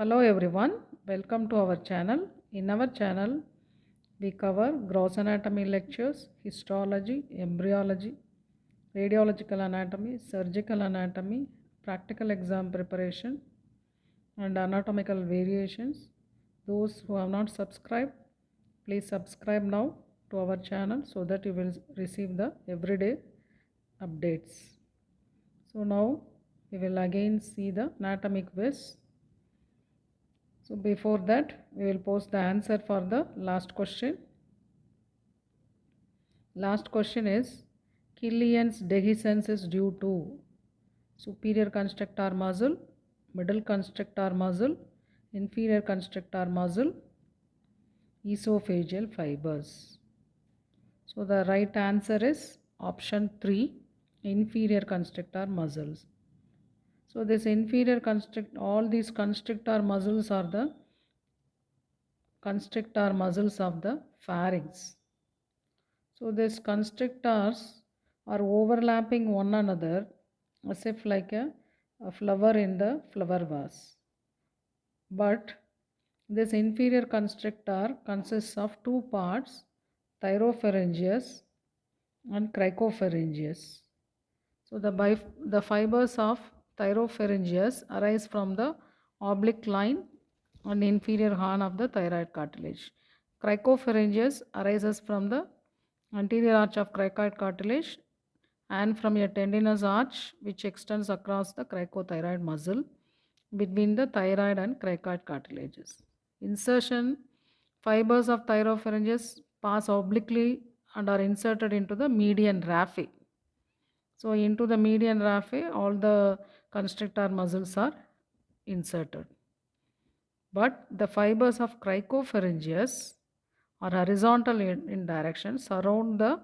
Hello everyone, welcome to our channel. In our channel, we cover gross anatomy lectures, histology, embryology, radiological anatomy, surgical anatomy, practical exam preparation, and anatomical variations. Those who have not subscribed, please subscribe now to our channel so that you will receive the everyday updates. So now we will again see the anatomic quiz. So before that, we will post the answer for the last question. Last question is Killian's dehiscence is due to superior constrictor muscle, middle constrictor muscle, inferior constrictor muscle, esophageal fibers. So the right answer is option 3, inferior constrictor muscles. So this inferior all these constrictor muscles are the constrictor muscles of the pharynx. So these constrictors are overlapping one another as if like a flower in the flower vase. But this inferior constrictor consists of two parts, thyropharyngeus and cricopharyngeus. So the fibers of thyropharyngeus arise from the oblique line and inferior horn of the thyroid cartilage. Cricopharyngeus arises from the anterior arch of cricoid cartilage and from a tendinous arch which extends across the cricothyroid muscle between the thyroid and cricoid cartilages. Insertion fibers of thyropharyngeus pass obliquely and are inserted into the median raphe. So into the median raphe, all the constrictor muscles are inserted. But the fibers of cricopharyngeus are horizontal in direction, surround the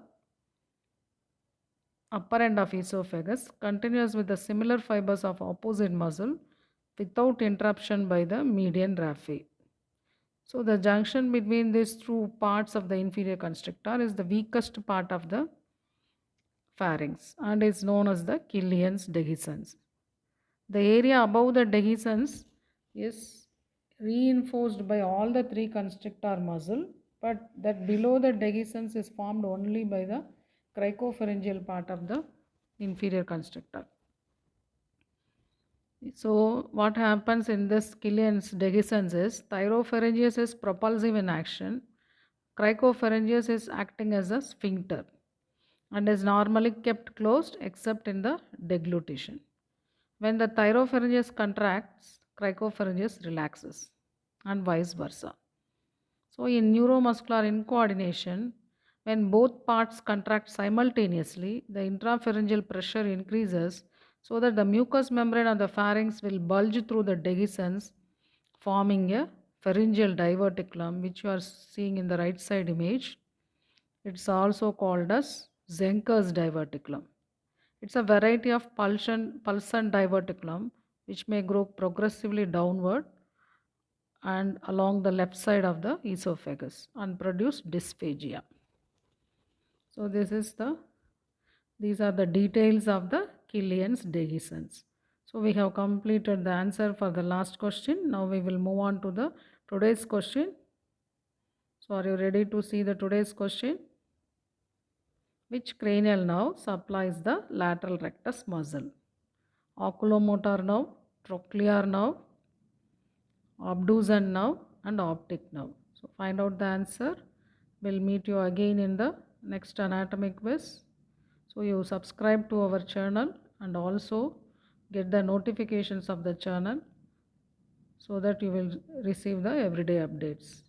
upper end of esophagus, continuous with the similar fibers of opposite muscle without interruption by the median raphe. So the junction between these two parts of the inferior constrictor is the weakest part of the pharynx and is known as the Killian's dehiscence. The area above the dehiscence is reinforced by all the three constrictor muscle, but that below the dehiscence is formed only by the cricopharyngeal part of the inferior constrictor. So what happens in this Killian's dehiscence is thyropharyngeus is propulsive in action, cricopharyngeus is acting as a sphincter and is normally kept closed except in the deglutition. When the thyropharyngeus contracts, cricopharyngeus relaxes and vice versa. So in neuromuscular incoordination, when both parts contract simultaneously, the intrapharyngeal pressure increases so that the mucous membrane of the pharynx will bulge through the dehiscence, forming a pharyngeal diverticulum, which you are seeing in the right side image. It's also called as Zenker's diverticulum. It's a variety of pulsant diverticulum which may grow progressively downward and along the left side of the esophagus and produce dysphagia. So these are the details of the Killian's dehiscence. So we have completed the answer for the last question. Now we will move on to the today's question. So are you ready to see the today's question? Which cranial nerve supplies the lateral rectus muscle? Oculomotor nerve, trochlear nerve, abducens nerve and optic nerve. So find out the answer. We'll meet you again in the next anatomic quiz. So you subscribe to our channel and also get the notifications of the channel so that you will receive the everyday updates.